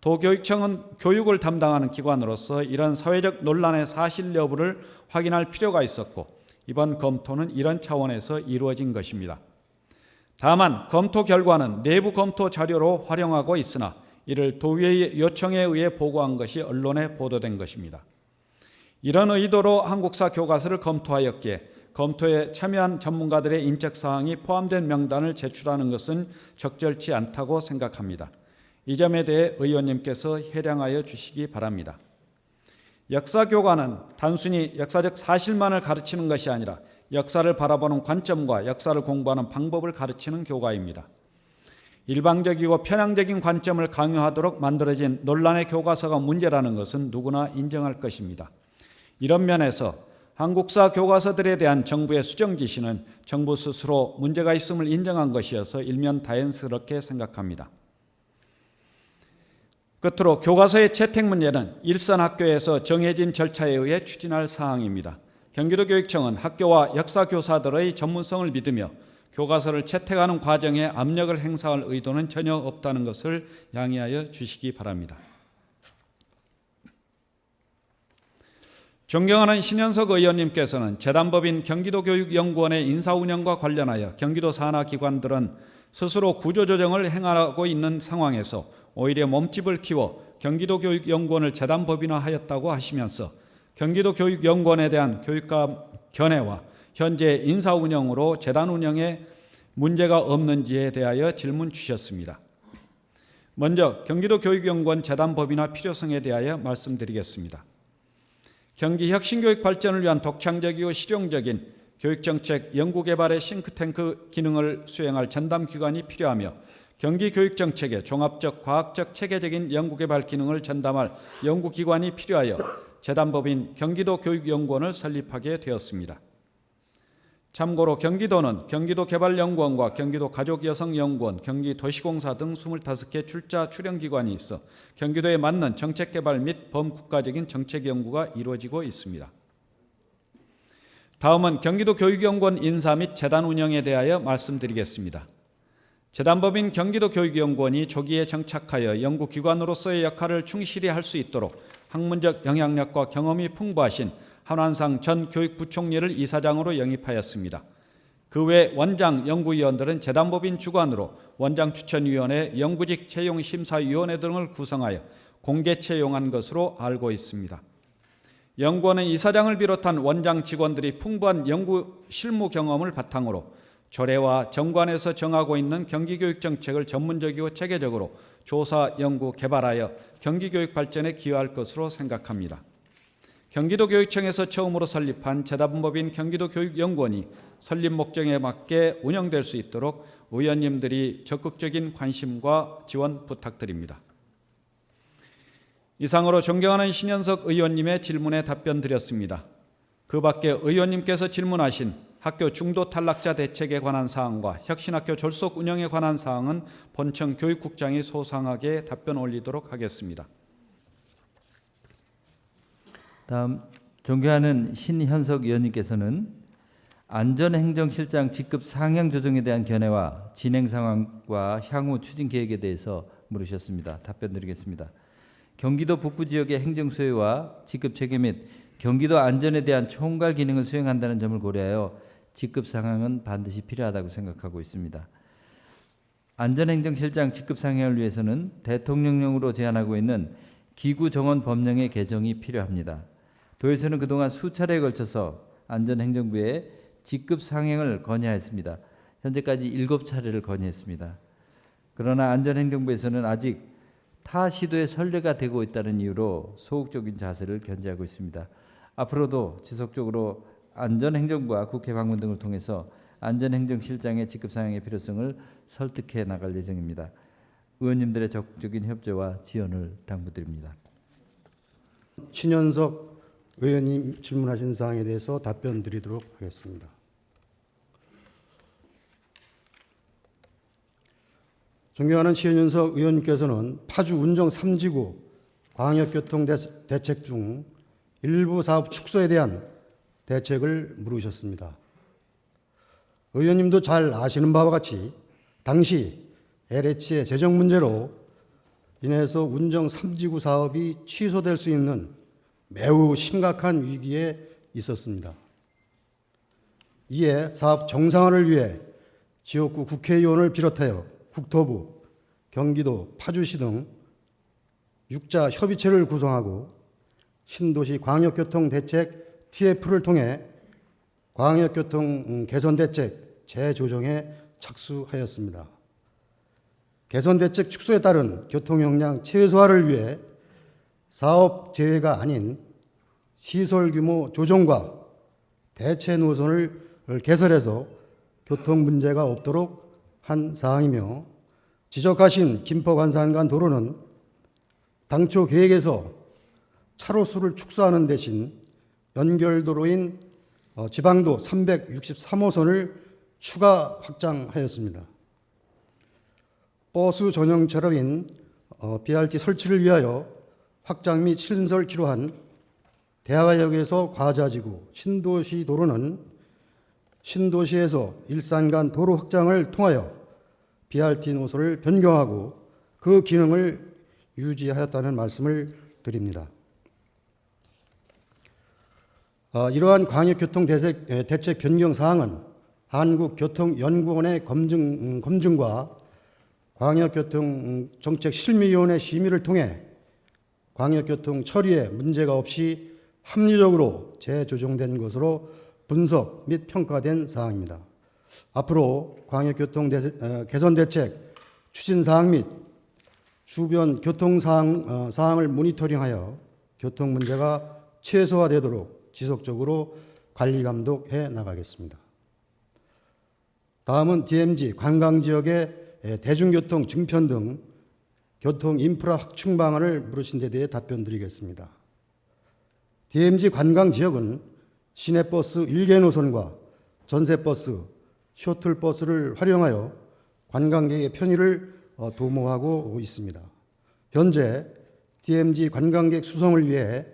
도교육청은 교육을 담당하는 기관으로서 이런 사회적 논란의 사실 여부를 확인할 필요가 있었고 이번 검토는 이런 차원에서 이루어진 것입니다. 다만 검토 결과는 내부 검토 자료로 활용하고 있으나 이를 도의회의 요청에 의해 보고한 것이 언론에 보도된 것입니다. 이런 의도로 한국사 교과서를 검토하였기에 검토에 참여한 전문가들의 인적사항이 포함된 명단을 제출하는 것은 적절치 않다고 생각합니다. 이 점에 대해 의원님께서 해량하여 주시기 바랍니다. 역사교과는 단순히 역사적 사실만을 가르치는 것이 아니라 역사를 바라보는 관점과 역사를 공부하는 방법을 가르치는 교과입니다. 일방적이고 편향적인 관점을 강요하도록 만들어진 논란의 교과서가 문제라는 것은 누구나 인정할 것입니다. 이런 면에서 한국사 교과서들에 대한 정부의 수정 지시는 정부 스스로 문제가 있음을 인정한 것이어서 일면 다행스럽게 생각합니다. 끝으로 교과서의 채택 문제는 일선 학교에서 정해진 절차에 의해 추진할 사항입니다. 경기도교육청은 학교와 역사교사들의 전문성을 믿으며 교과서를 채택하는 과정에 압력을 행사할 의도는 전혀 없다는 것을 양해하여 주시기 바랍니다. 존경하는 신현석 의원님께서는 재단법인 경기도교육연구원의 인사운영과 관련하여 경기도 산하기관들은 스스로 구조조정을 행하고 있는 상황에서 오히려 몸집을 키워 경기도교육연구원을 재단법인화하였다고 하시면서 경기도교육연구원에 대한 교육감 견해와 현재 인사운영으로 재단 운영에 문제가 없는지에 대하여 질문 주셨습니다. 먼저 경기도교육연구원 재단법인화 필요성에 대하여 말씀드리겠습니다. 경기 혁신교육 발전을 위한 독창적이고 실용적인 교육정책 연구개발의 싱크탱크 기능을 수행할 전담기관이 필요하며 경기교육정책의 종합적 과학적 체계적인 연구개발 기능을 전담할 연구기관이 필요하여 재단법인 경기도교육연구원을 설립하게 되었습니다. 참고로 경기도는 경기도개발연구원과 경기도가족여성연구원, 경기도시공사 등 25개 출자 출연기관이 있어 경기도에 맞는 정책개발 및 범국가적인 정책연구가 이루어지고 있습니다. 다음은 경기도교육연구원 인사 및 재단 운영에 대하여 말씀드리겠습니다. 재단법인 경기도교육연구원이 조기에 정착하여 연구기관으로서의 역할을 충실히 할 수 있도록 학문적 영향력과 경험이 풍부하신 한완상 전 교육부총리를 이사장으로 영입하였습니다. 그 외 원장 연구위원들은 재단법인 주관으로 원장 추천위원회, 연구직 채용심사위원회 등을 구성하여 공개 채용한 것으로 알고 있습니다. 연구원은 이사장을 비롯한 원장 직원들이 풍부한 연구 실무 경험을 바탕으로 조례와 정관에서 정하고 있는 경기교육 정책을 전문적이고 체계적으로 조사, 연구, 개발하여 경기교육 발전에 기여할 것으로 생각합니다. 경기도교육청에서 처음으로 설립한 재단법인 경기도교육연구원이 설립 목적에 맞게 운영될 수 있도록 의원님들이 적극적인 관심과 지원 부탁드립니다. 이상으로 존경하는 신현석 의원님의 질문에 답변 드렸습니다. 그 밖에 의원님께서 질문하신 학교 중도 탈락자 대책에 관한 사항과 혁신학교 졸속 운영에 관한 사항은 본청 교육국장이 소상하게 답변 올리도록 하겠습니다. 다음 존경하는 신현석 의원님께서는 안전행정실장 직급 상향 조정에 대한 견해와 진행 상황과 향후 추진 계획에 대해서 물으셨습니다. 답변 드리겠습니다. 경기도 북부 지역의 행정 소유와 직급 체계 및 경기도 안전에 대한 총괄 기능을 수행한다는 점을 고려하여 직급 상향은 반드시 필요하다고 생각하고 있습니다. 안전행정실장 직급 상향을 위해서는 대통령령으로 제안하고 있는 기구 정원 법령의 개정이 필요합니다. 도에서는 그동안 수차례에 걸쳐서 안전행정부에 직급 상향을 건의하였습니다. 현재까지 7차례를 건의했습니다. 그러나 안전행정부에서는 아직 타 시도에 선례가 되고 있다는 이유로 소극적인 자세를 견지하고 있습니다. 앞으로도 지속적으로 안전행정부와 국회 방문 등을 통해서 안전행정실장의 직급 상향의 필요성을 설득해 나갈 예정입니다. 의원님들의 적극적인 협조와 지원을 당부드립니다. 신현석 의원님 질문하신 사항에 대해서 답변 드리도록 하겠습니다. 존경하는 신현석 의원님께서는 파주 운정 3지구 광역교통 대책 중 일부 사업 축소에 대한 대책을 물으셨습니다. 의원님도 잘 아시는 바와 같이 당시 LH의 재정 문제로 인해서 운정 3지구 사업이 취소될 수 있는 매우 심각한 위기에 있었습니다. 이에 사업 정상화를 위해 지역구 국회의원을 비롯하여 국토부, 경기도, 파주시 등 6자 협의체를 구성하고 신도시 광역교통대책 TF를 통해 광역교통 개선대책 재조정에 착수하였습니다. 개선대책 축소에 따른 교통용량 최소화를 위해 사업 제외가 아닌 시설 규모 조정과 대체 노선을 개설해서 교통 문제가 없도록 한 사항이며, 지적하신 김포-관산 간 도로는 당초 계획에서 차로수를 축소하는 대신 연결도로인 지방도 363호선을 추가 확장하였습니다. 버스 전용 차로인 BRT 설치를 위하여 확장 및 신설 기로한 대화역에서 과자지구 신도시 도로는 신도시에서 일산 간 도로 확장을 통하여 BRT 노선을 변경하고 그 기능을 유지하였다는 말씀을 드립니다. 이러한 광역교통 대책 변경 사항은 한국교통연구원의 검증과 광역교통정책실미위원회 심의를 통해 광역교통 처리에 문제가 없이 합리적으로 재조정된 것으로 분석 및 평가된 사항입니다. 앞으로 광역교통 개선대책 추진사항 및 주변 교통사항을 모니터링하여 교통 문제가 최소화되도록 지속적으로 관리 감독해 나가겠습니다. 다음은 DMZ 관광지역의 대중교통 증편 등 교통 인프라 확충 방안을 물으신 데 대해 답변드리겠습니다. DMZ 관광지역은 시내버스 1개 노선과 전세버스, 셔틀버스를 활용하여 관광객의 편의를 도모하고 있습니다. 현재 DMZ 관광객 수송을 위해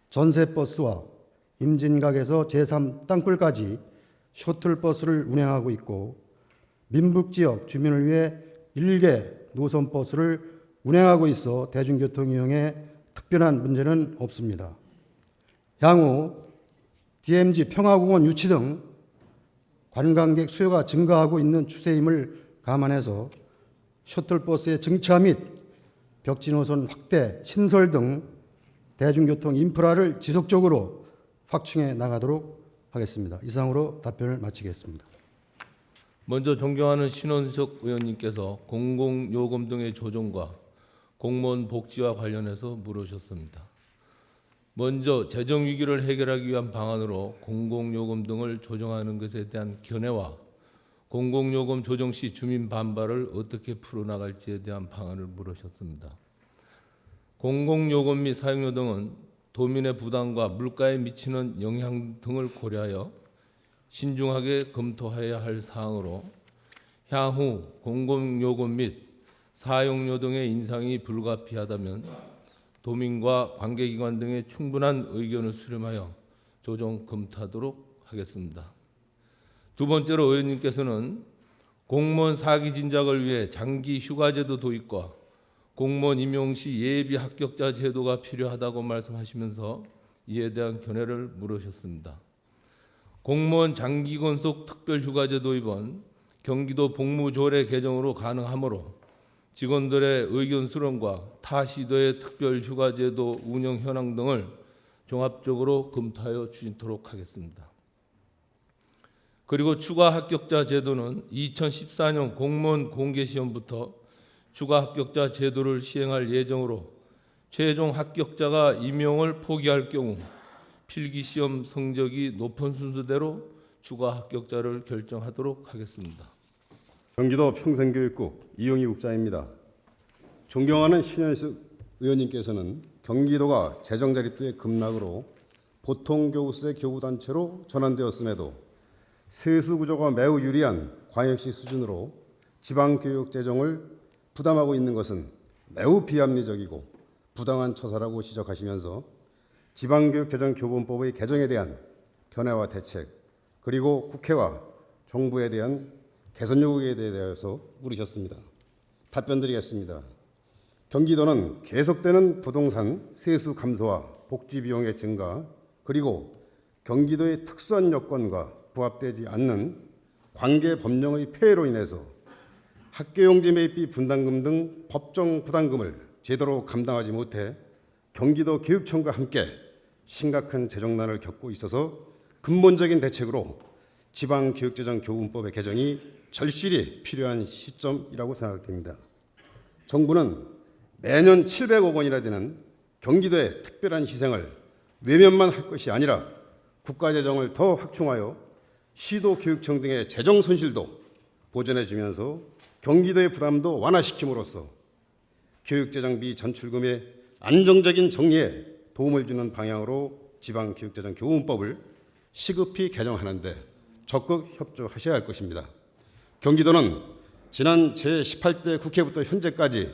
전세버스와 임진각에서 제3 땅굴까지 셔틀버스를 운행하고 있고, 민북지역 주민을 위해 1개 노선버스를 운행하고 있어 대중교통 이용에 특별한 문제는 없습니다. 향후 DMZ 평화공원 유치 등 관광객 수요가 증가하고 있는 추세임을 감안해서 셔틀버스의 증차 및 벽지노선 확대, 신설 등 대중교통 인프라를 지속적으로 확충해 나가도록 하겠습니다. 이상으로 답변을 마치겠습니다. 먼저 존경하는 신원석 의원님께서 공공요금 등의 조정과 공무원 복지와 관련해서 물으셨습니다. 먼저 재정위기를 해결하기 위한 방안으로 공공요금 등을 조정하는 것에 대한 견해와 공공요금 조정 시 주민 반발을 어떻게 풀어나갈지에 대한 방안을 물으셨습니다. 공공요금 및 사용료 등은 도민의 부담과 물가에 미치는 영향 등을 고려하여 신중하게 검토해야 할 사항으로, 향후 공공요금 및 사용료 등의 인상이 불가피하다면 도민과 관계기관 등의 충분한 의견을 수렴하여 조정 검토하도록 하겠습니다. 두 번째로 의원님께서는 공무원 사기 진작을 위해 장기 휴가제도 도입과 공무원 임용 시 예비 합격자 제도가 필요하다고 말씀하시면서 이에 대한 견해를 물으셨습니다. 공무원 장기 근속 특별휴가제 도입은 경기도 복무조례 개정으로 가능하므로 직원들의 의견 수렴과 타 시도의 특별휴가제도 운영 현황 등을 종합적으로 검토하여 추진토록 하겠습니다. 그리고 추가 합격자 제도는 2014년 공무원 공개시험부터 추가 합격자 제도를 시행할 예정으로, 최종 합격자가 임용을 포기할 경우 필기시험 성적이 높은 순서대로 추가 합격자를 결정하도록 하겠습니다. 경기도 평생교육국 이용희 국장입니다. 존경하는 신현석 의원님께서는 경기도가 재정자립도의 급락으로 보통교부세 교부단체로 전환되었음에도 세수구조가 매우 유리한 광역시 수준으로 지방교육 재정을 부담하고 있는 것은 매우 비합리적이고 부당한 처사라고 지적하시면서 지방교육재정교본법의 개정에 대한 견해와 대책, 그리고 국회와 정부에 대한 개선 요구에 대해서 물으셨습니다. 답변드리겠습니다. 경기도는 계속되는 부동산 세수 감소와 복지 비용의 증가, 그리고 경기도의 특수한 여건과 부합되지 않는 관계 법령의 폐해로 인해서 학교용지 매입비 분담금 등 법정 부담금을 제대로 감당하지 못해 경기도 교육청과 함께 심각한 재정난을 겪고 있어서 근본적인 대책으로 지방교육재정교훈법의 개정이 절실히 필요한 시점이라고 생각됩니다. 정부는 매년 700억 원이나 되는 경기도의 특별한 희생을 외면만 할 것이 아니라 국가재정을 더 확충하여 시도교육청 등의 재정 손실도 보전해 주면서 경기도의 부담도 완화시킴으로써 교육재정비 전출금의 안정적인 정리에 도움을 주는 방향으로 지방교육재정교훈법을 시급히 개정하는 데 적극 협조하셔야 할 것입니다. 경기도는 지난 제18대 국회부터 현재까지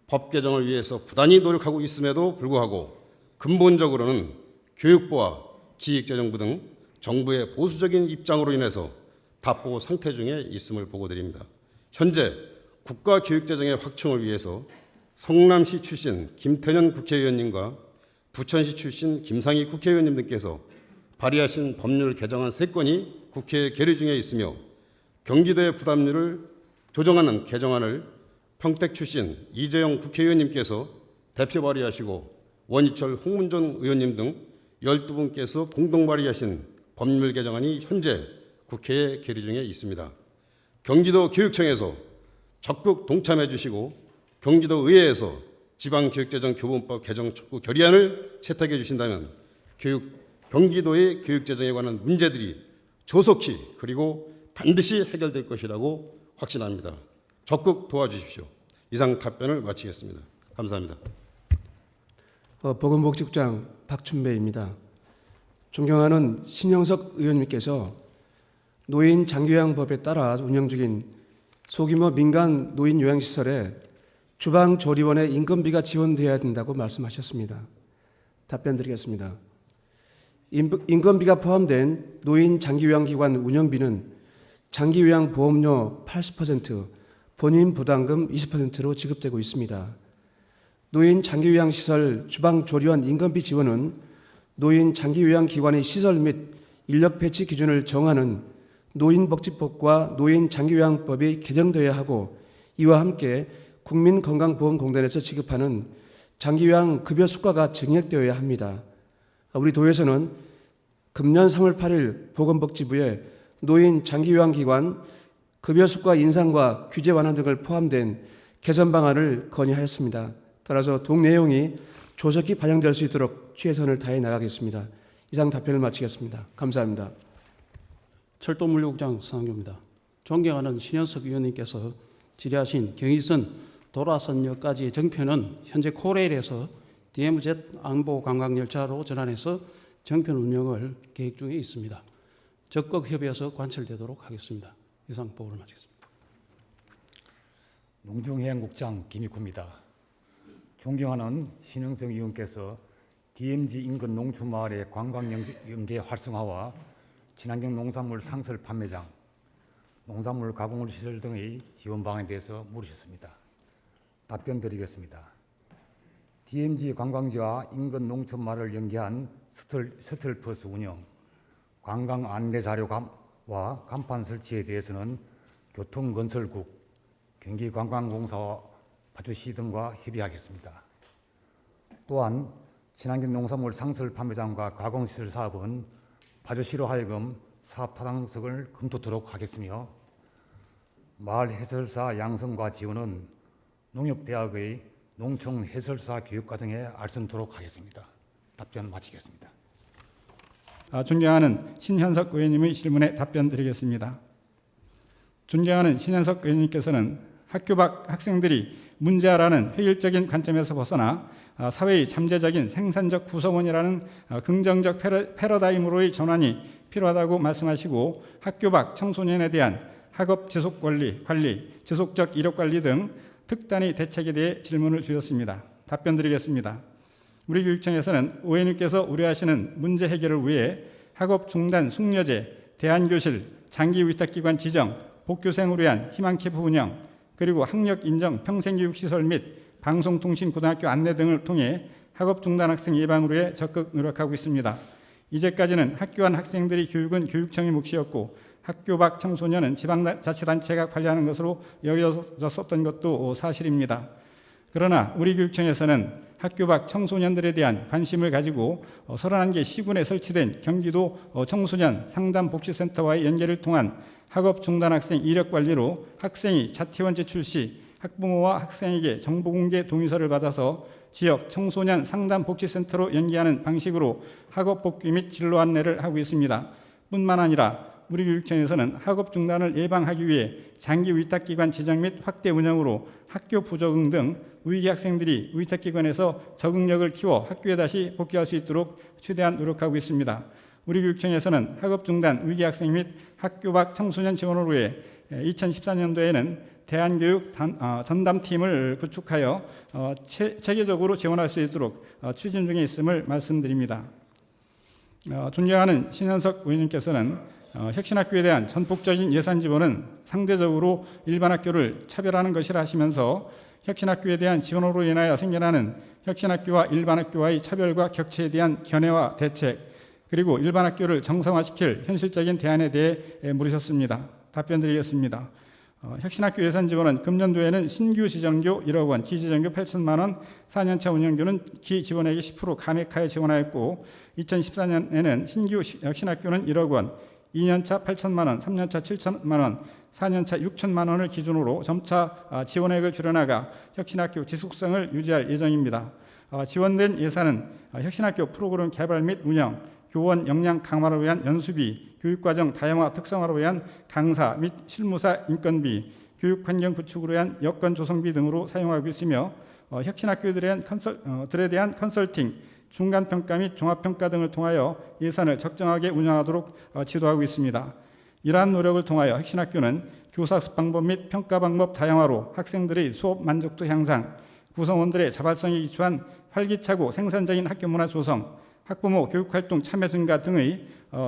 법 개정을 위해서 부단히 노력하고 있음에도 불구하고 근본적으로는 교육부와 기획재정부 등 정부의 보수적인 입장으로 인해서 답보 상태 중에 있음을 보고드립니다. 현재 국가교육재정의 확충을 위해서 성남시 출신 김태년 국회의원님과 부천시 출신 김상희 국회의원님 등께서 발의하신 법률 개정안 3건이 국회에 계류 중에 있으며 경기도의 부담률을 조정하는 개정안을 평택 출신 이재용 국회의원님께서 대표 발의하시고 원희철 홍문전 의원님 등 12분께서 공동 발의하신 법률 개정안이 현재 국회에 계류 중에 있습니다. 경기도 교육청에서 적극 동참해 주시고 경기도 의회에서 지방교육재정교본법 개정 촉구 결의안을 채택해 주신다면 경기도의 교육재정에 관한 문제들이 조속히 그리고 반드시 해결될 것이라고 확신합니다. 적극 도와주십시오. 이상 답변을 마치겠습니다. 감사합니다. 보건복지국장 박춘배입니다. 존경하는 신영석 의원님께서 노인 장기요양법에 따라 운영 중인 소규모 민간 노인 요양시설에 주방조리원의 인건비가 지원되어야 된다고 말씀하셨습니다. 답변드리겠습니다. 인건비가 포함된 노인 장기요양기관 운영비는 장기요양보험료 80%, 본인 부담금 20%로 지급되고 있습니다. 노인 장기요양시설 주방조리원 인건비 지원은 노인 장기요양기관의 시설 및 인력 배치 기준을 정하는 노인복지법과 노인 장기요양법이 개정되어야 하고, 이와 함께 국민건강보험공단에서 지급하는 장기요양 급여 수가가 증액되어야 합니다. 우리 도에서는 금년 3월 8일 보건복지부에 노인 장기요양기관 급여 수가 인상과 규제 완화 등을 포함된 개선 방안을 건의하였습니다. 따라서 동 내용이 조속히 반영될 수 있도록 최선을 다해 나가겠습니다. 이상 답변을 마치겠습니다. 감사합니다. 철도물류국장 서상규입니다. 존경하는 신현석 의원님께서 질의하신 경의선 도라선역까지의 정편은 현재 코레일에서 DMZ 안보 관광열차로 전환해서 정편 운영을 계획 중에 있습니다. 적극 협의해서 관철되도록 하겠습니다. 이상 보고를 마치겠습니다. 농중해양국장 김익호입니다. 존경하는 신영석 의원께서 DMZ 인근 농촌마을의 관광연계 활성화와 친환경 농산물 상설 판매장, 농산물 가공물 시설 등의 지원 방안에 대해서 물으셨습니다. 답변 드리겠습니다. DMZ 관광지와 인근 농촌마을을 연계한 스틀버스 운영, 관광 안내 자료와 간판 설치에 대해서는 교통건설국, 경기관광공사와 파주시 등과 협의하겠습니다. 또한 친환경 농산물 상설 판매장과 가공시설 사업은 파주시로 하여금 사업 타당성을 검토토록 하겠으며, 마을 해설사 양성과 지원은 농협대학의 농촌 해설사 교육과정에 알선토록 하겠습니다. 답변 마치겠습니다. 존경하는 신현석 의원님의 질문에 답변 드리겠습니다. 존경하는 신현석 의원님께서는 학교 밖 학생들이 문제아라는 획일적인 관점에서 벗어나 사회의 잠재적인 생산적 구성원이라는 긍정적 패러다임으로의 전환이 필요하다고 말씀하시고 학교 밖 청소년에 대한 학업 지속 관리, 지속적 이력 관리 등 특단의 대책에 대해 질문을 주셨습니다. 답변 드리겠습니다. 우리 교육청에서는 의원님께서 우려하시는 문제 해결을 위해 학업 중단 숙려제, 대안교실, 장기 위탁기관 지정, 복교생을 위한 희망캠프 운영, 그리고 학력 인정 평생교육시설 및 방송통신고등학교 안내 등을 통해 학업 중단 학생 예방을 위해 적극 노력하고 있습니다. 이제까지는 학교 안 학생들의 교육은 교육청의 몫이었고 학교 밖 청소년은 지방자치단체가 관리하는 것으로 여겨졌었던 것도 사실입니다. 그러나 우리 교육청에서는 학교 밖 청소년들에 대한 관심을 가지고 31개 시군에 설치된 경기도 청소년 상담복지센터와의 연계를 통한 학업 중단 학생 이력 관리로 학생이 자퇴원 제출 시 학부모와 학생에게 정보공개 동의서를 받아서 지역 청소년 상담복지센터로 연계하는 방식으로 학업 복귀 및 진로 안내를 하고 있습니다. 뿐만 아니라 우리 교육청에서는 학업 중단을 예방하기 위해 장기 위탁기관 지정 및 확대 운영으로 학교 부적응 등 위기 학생들이 위탁기관에서 적응력을 키워 학교에 다시 복귀할 수 있도록 최대한 노력하고 있습니다. 우리 교육청에서는 학업 중단 위기 학생 및 학교 밖 청소년 지원을 위해 2014년도에는 대안교육 전담팀을 구축하여 체계적으로 지원할 수 있도록 추진 중에 있음을 말씀드립니다. 존경하는 신현석 의원님께서는 혁신학교에 대한 전폭적인 예산 지원은 상대적으로 일반 학교를 차별하는 것이라 하시면서 혁신학교에 대한 지원으로 인하여 생겨나는 혁신학교와 일반 학교와의 차별과 격차에 대한 견해와 대책, 그리고 일반 학교를 정상화시킬 현실적인 대안에 대해 물으셨습니다. 답변 드리겠습니다. 혁신학교 예산 지원은 금년도에는 신규 지정교 1억 원, 기지정교 8천만 원, 4년차 운영교는 기지원액의 10% 감액하여 지원하였고 2014년에는 신규 혁신학교는 1억 원, 2년차 8천만 원, 3년차 7천만 원, 4년차 6천만 원을 기준으로 점차 지원액을 줄여나가 혁신학교 지속성을 유지할 예정입니다. 지원된 예산은 혁신학교 프로그램 개발 및 운영, 교원 역량 강화를 위한 연수비, 교육과정 다양화 특성화를 위한 강사 및 실무사 인건비, 교육환경 구축을 위한 여건 조성비 등으로 사용하고 있으며 혁신학교들에 대한 컨설팅, 중간평가 및 종합평가 등을 통하여 예산을 적정하게 운영하도록 지도하고 있습니다. 이러한 노력을 통하여 혁신학교는 교사습 방법 및 평가 방법 다양화로 학생들의 수업 만족도 향상, 구성원들의 자발성에 기초한 활기차고 생산적인 학교 문화 조성, 학부모 교육활동 참여 증가 등의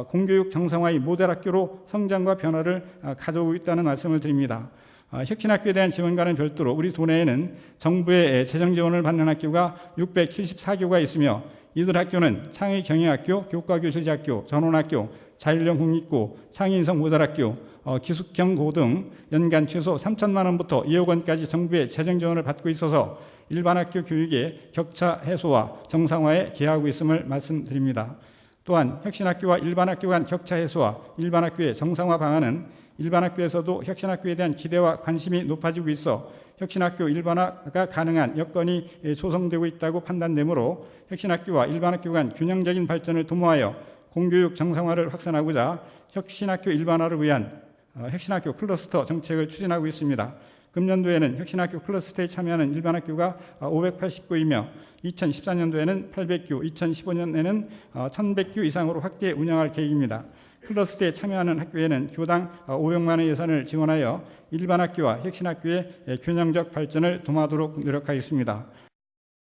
공교육 정상화의 모델 학교로 성장과 변화를 가져오고 있다는 말씀을 드립니다. 혁신학교에 대한 지원과는 별도로 우리 도내에는 정부의 재정 지원을 받는 학교가 674교가 있으며 이들 학교는 창의 경영학교, 교과교실제학교, 전원학교, 자율형 국립고, 창의인성 모델학교, 기숙형고 등 연간 최소 3천만 원부터 2억 원까지 정부의 재정 지원을 받고 있어서 일반 학교 교육의 격차 해소와 정상화에 기여하고 있음을 말씀드립니다. 또한 혁신학교와 일반 학교 간 격차 해소와 일반 학교의 정상화 방안은 일반 학교에서도 혁신학교에 대한 기대와 관심이 높아지고 있어 혁신학교 일반화가 가능한 여건이 조성되고 있다고 판단되므로 혁신학교와 일반 학교 간 균형적인 발전을 도모하여 공교육 정상화를 확산하고자 혁신학교 일반화를 위한 혁신학교 클러스터 정책을 추진하고 있습니다. 금년도에는 혁신학교 클러스터에 참여하는 일반 학교가 580교이며 2014년도에는 800교, 2015년에는 1100교 이상으로 확대 운영할 계획입니다. 클러스터에 참여하는 학교에는 교당 500만 원 예산을 지원하여 일반 학교와 혁신학교의 균형적 발전을 도모하도록 노력하겠습니다.